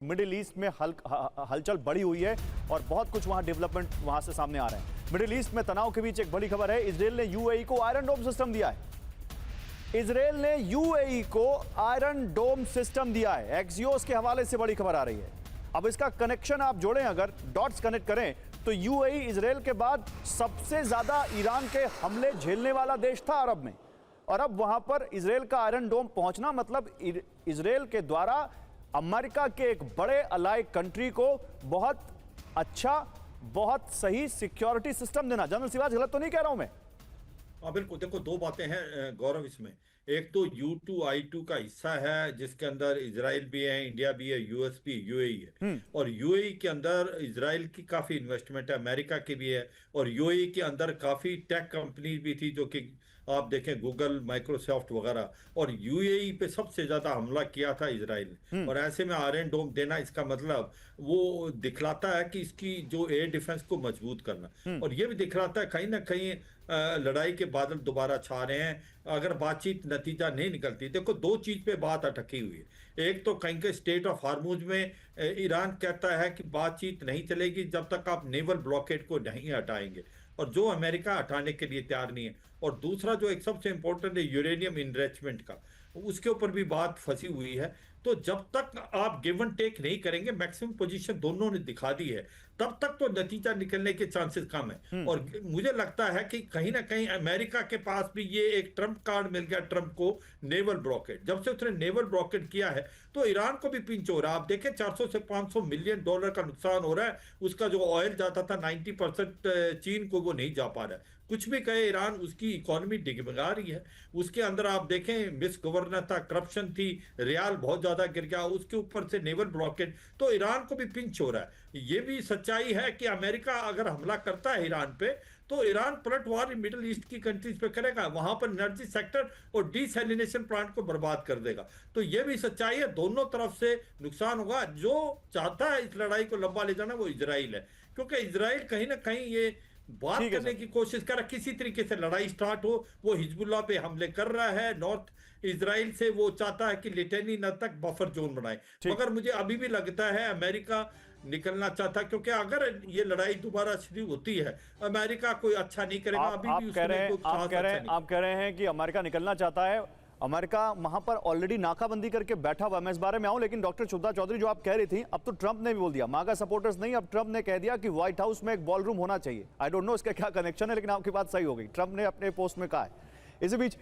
Middle east में हलचल बढ़ी हुई है और बहुत कुछ वहां डेवलपमेंट वहां से सामने आ रहे हैं। मिडिल ईस्ट में तनाव के बीच एक बड़ी खबर है, इजरायल ने यूएई को आयरन डोम सिस्टम दिया है। इजरायल ने यूएई को आयरन डोम सिस्टम दिया है। एक्सियोस के हवाले से बड़ी खबर आ रही है। अब इसका कनेक्शन आप जोड़ें, अगर डॉट्स कनेक्ट करें तो यूएई इजरायल के बाद सबसे ज्यादा ईरान के हमले झेलने वाला देश था अरब में, और अब वहां पर इजरायल का आयरन डोम पहुंचना मतलब इजरायल के द्वारा अमेरिका के एक बड़े अलाइ कंट्री को बहुत अच्छा, बहुत सही सिक्योरिटी सिस्टम देना। जनरल सिवाज, गलत तो नहीं कह रहा हूं मैं? हाँ बिल्कुल, देखो दो बातें हैं गौरव इसमें। एक तो U2I2 का हिस्सा है जिसके अंदर इजराइल भी है, इंडिया भी है, यूएस भी, यूएई है। और यूएई के अंदर इजराइल की काफी इन्वेस्टमेंट है, अमेरिका की भी है। और यूएई के अंदर काफी टेक कंपनी भी थी जो कि आप देखें गूगल, माइक्रोसॉफ्ट वगैरह। और यूएई पे सबसे ज्यादा हमला किया था इजराइल ने। और ऐसे में आयरन डोम देना, इसका मतलब वो दिखलाता है कि इसकी जो एयर डिफेंस को मजबूत करना। और ये भी दिखलाता है कहीं ना कहीं लड़ाई के बादल दोबारा छा रहे हैं अगर बातचीत नतीजा नहीं निकलती। देखो दो चीज पे बात अटकी हुई है। एक तो कहीं के स्टेट ऑफ हार्मुज में ईरान कहता है कि बातचीत नहीं चलेगी जब तक आप नेवल ब्लॉकेड को नहीं हटाएंगे, और जो अमेरिका हटाने के लिए तैयार नहीं है। और दूसरा जो एक सबसे इंपॉर्टेंट है यूरेनियम इनरिचमेंट का, उसके ऊपर भी बात फंसी हुई है। तो जब तक आप गिव एंड टेक नहीं करेंगे, मैक्सिमम पोजीशन दोनों ने दिखा दी है, तब तक तो नतीजा निकलने के चांसेस कम है। और मुझे लगता है कि कहीं ना कहीं अमेरिका के पास भी ये एक ट्रम्प कार्ड मिल गया ट्रम्प को, नेवल ब्लॉकेड। जब से उसने नेवल ब्लॉकेड किया है तो ईरान को भी पिंच हो रहा है। आप देखें 400 से 500 मिलियन डॉलर का नुकसान हो रहा है। उसका जो ऑयल जाता था 90% चीन को, वो नहीं जा पा रहा है। कुछ भी कहे ईरान, उसकी इकोनॉमी डिगमगा रही है। उसके अंदर आप देखें मिस गवर्नर था, करप्शन थी, रियाल बहुत ज्यादा गिर गया, उसके ऊपर से नेवल ब्लॉकेड, तो ईरान को भी पिंच हो रहा है। ये भी सच्चाई है कि अमेरिका अगर हमला करता है ईरान पे तो ईरान पलटवार मिडिल ईस्ट की कंट्रीज पे करेगा, वहां पर एनर्जी सेक्टर और डिसैलिनेशन प्लांट को बर्बाद कर देगा। तो ये भी सच्चाई है, दोनों तरफ से नुकसान होगा। जो चाहता है इस लड़ाई को लंबा ले जाना वो इजराइल है, क्योंकि इजराइल कहीं ना कहीं ये बात करने की कोशिश कर रहा है किसी तरीके से लड़ाई स्टार्ट हो। वो हिजबुल्लाह पे हमले कर रहा है नॉर्थ इजराइल से, वो चाहता है कि लिटनी न तक बफर जोन बनाए। मगर मुझे अभी भी लगता है अमेरिका निकलना चाहता, क्योंकि अगर ये लड़ाई दोबारा शुरू होती है अमेरिका कोई अच्छा नहीं करेगा। आप कह रहे हैं कि अमेरिका निकलना चाहता है। अमेरिका वहां पर ऑलरेडी नाकाबंदी करके बैठा हुआ। मैं इस बारे में आऊं, लेकिन डॉक्टर शुभदा चौधरी, जो आप कह रही थी, अब तो ट्रंप ने भी बोल दिया, मागा सपोर्टर्स नहीं, अब ट्रंप ने कह दिया कि व्हाइट हाउस में एक बॉल रूम होना चाहिए। आई डोंट नो इसका क्या कनेक्शन है, लेकिन आपकी बात सही हो गई, ट्रंप ने अपने पोस्ट में कहा है। इसी बीच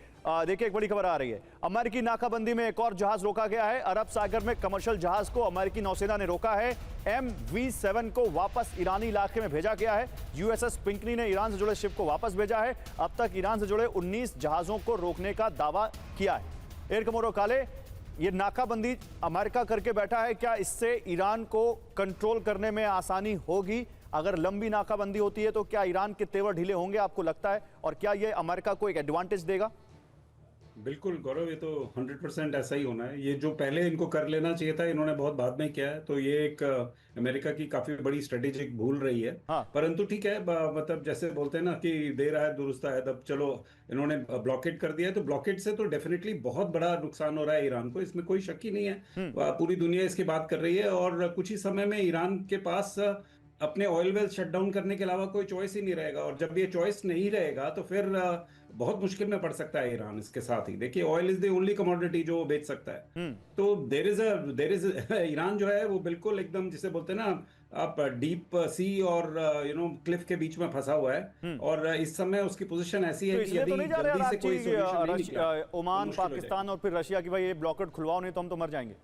देखिए एक बड़ी खबर आ रही है, अमेरिकी नाकाबंदी में एक और जहाज रोका गया है। अरब सागर में कमर्शियल जहाज को अमेरिकी नौसेना ने रोका है। MV7 को वापस ईरानी इलाके में भेजा गया है। USS पिंकनी ने ईरान से जुड़े शिप को वापस भेजा है। अब तक ईरान से जुड़े 19 जहाजों को रोकने का दावा किया है। एयर कमोडोर काले, ये नाकाबंदी अमेरिका करके बैठा है, क्या इससे ईरान को कंट्रोल करने में आसानी होगी? अगर लंबी नाकाबंदी होती है तो क्या ईरान के तेवर ढीले होंगे, आपको लगता है? और क्या ये अमेरिका को एक एडवांटेज देगा? बिल्कुल गौरव, ये तो 100% ऐसा ही होना है। ये जो पहले इनको कर लेना चाहिए था, इन्होंने बहुत बाद में किया है, तो ये एक अमेरिका की काफी बड़ी स्ट्रेटेजिक भूल रही है। हाँ। परंतु ठीक है, मतलब जैसे बोलते हैं ना कि देर आए दुरुस्त आए, तब चलो इन्होंने ब्लॉकेट कर दिया है, तो ब्लॉकेट से तो डेफिनेटली बहुत बड़ा नुकसान हो रहा है ईरान को, इसमें कोई शक ही नहीं है। पूरी दुनिया इसकी बात कर रही है, और कुछ ही समय में ईरान के पास अपने ऑयल वेल शट डाउन करने के अलावा कोई चॉइस ही नहीं रहेगा। और जब ये चॉइस नहीं रहेगा तो फिर बहुत मुश्किल में पड़ सकता है ईरान। इसके साथ ही देखिए, oil is the only commodity जो बेच सकता है। तो देर इज ईरान जो है वो बिल्कुल एकदम, जिसे बोलते हैं ना आप, डीप सी और क्लिफ के बीच में फंसा हुआ है। और इस समय उसकी पोजीशन ऐसी है कि यदि जल्दी से कोई सॉल्यूशन नहीं निकला, ओमान, पाकिस्तान और फिर रशिया की, भाई ये ब्लॉकेट खुलवाओ नहीं तो हम तो मर जाएंगे।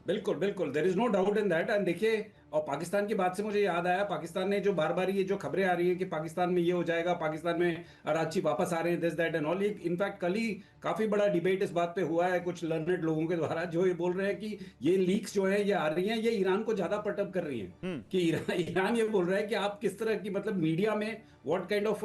बिल्कुल बिल्कुल, there is no doubt in that. And देखिए, और पाकिस्तान की बात से मुझे याद आया, पाकिस्तान ने जो बार बार ये जो खबरें आ रही है कि पाकिस्तान में ये हो जाएगा, पाकिस्तान में अराची वापस आ रहे हैं, this that and all. In fact कल ही काफी बड़ा डिबेट इस बात पे हुआ है कुछ लर्नेड लोगों के द्वारा, जो ये बोल रहे हैं कि ये लीक्स जो है ये आ रही हैं, ये ईरान को ज्यादा पर्टअप कर रही हैं। कि ईरान ये बोल रहा है कि आप किस तरह की, मतलब मीडिया में what kind of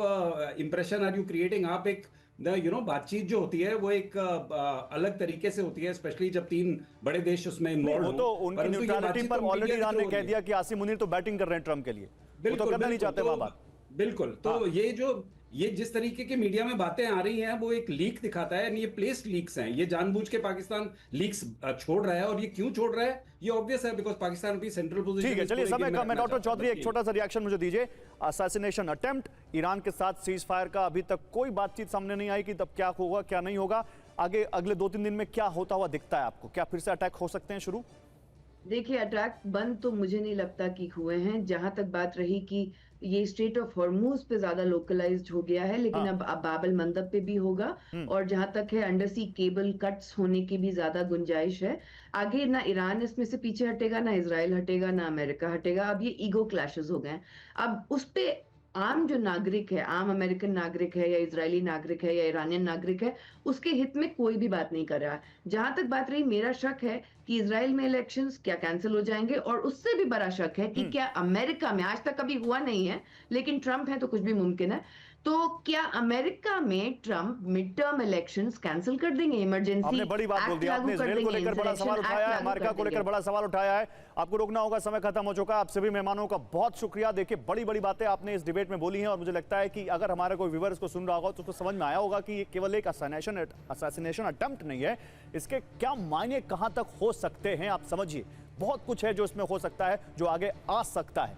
impression are you creating. आप एक बातचीत जो होती है वो एक अलग तरीके से होती है, स्पेशली जब तीन बड़े देश उसमें इन्वॉल्व हो। तो उनकी न्यूट्रलिटी पर ऑलरेडी ईरान ने कह दिया कि आसिम मुनीर तो बैटिंग कर रहे हैं ट्रंप के लिए, वो तो करना नहीं चाहते वहां बात। बिल्कुल, तो ये जो ये जिस तरीके के मीडिया में बातें आ रही हैं वो एक लीक दिखाता है, ये प्लेस्ड लीक्स हैं। ये जानबूझ के पाकिस्तान लीक्स छोड़ रहा है, और ये क्यों छोड़ रहा है ये ऑब्वियस है, बिकॉज पाकिस्तान अभी सेंट्रल पोजीशन। ठीक है, चलिए समय कम है। डॉक्टर चौधरी, एक छोटा सा रिएक्शन मुझे दीजिए। असैसिनेशन अटेम्प्ट, ईरान के साथ सीज फायर का अभी तक कोई बातचीत सामने नहीं आई कि तब क्या होगा क्या नहीं होगा। आगे अगले 2-3 दिन में क्या होता हुआ दिखता है आपको? क्या फिर से अटैक हो सकते हैं शुरू? देखिए, अटैक बंद तो मुझे नहीं लगता कि हुए हैं। जहां तक बात रही कि ये स्ट्रेट ऑफ हॉर्मूज पे ज्यादा लोकलाइज्ड हो गया है, लेकिन अब बाब अल मंदब पे भी होगा। और जहां तक है अंडर सी केबल कट्स होने की भी ज्यादा गुंजाइश है। आगे ना ईरान इसमें से पीछे हटेगा, ना इजराइल हटेगा, ना अमेरिका हटेगा। अब ये ईगो क्लैशेस हो गए। अब उस पे आम जो नागरिक है, आम अमेरिकन नागरिक है या इजरायली नागरिक है या ईरानियन नागरिक है, उसके हित में कोई भी बात नहीं कर रहा है। जहां तक बात रही, मेरा शक है कि इजराइल में इलेक्शंस क्या कैंसिल हो जाएंगे, और उससे भी बड़ा शक है कि क्या अमेरिका में, आज तक कभी हुआ नहीं है लेकिन ट्रंप है तो कुछ भी मुमकिन है, तो क्या अमेरिका में Trump mid term elections cancel कर देंगे? इमरजेंसी आपने बड़ी बात बोल दी। आपने इजराइल को लेकर बड़ा सवाल उठाया है, अमेरिका को लेकर बड़ा सवाल उठाया है। आपको रोकना होगा, समय खत्म हो चुका है। आप सभी मेहमानों का बहुत शुक्रिया। देखिए, बड़ी बड़ी बातें आपने इस डिबेट में बोली हैं, और मुझे लगता है कि अगर हमारा कोई व्यूअर इसको सुन रहा होगा तो उसको समझ में आया होगा कि ये केवल एक असैसिनेशन अटेम्प्ट नहीं है। इसके क्या मायने कहां तक हो सकते हैं आप समझिए। बहुत कुछ है जो इसमें हो सकता है, जो आगे आ सकता है।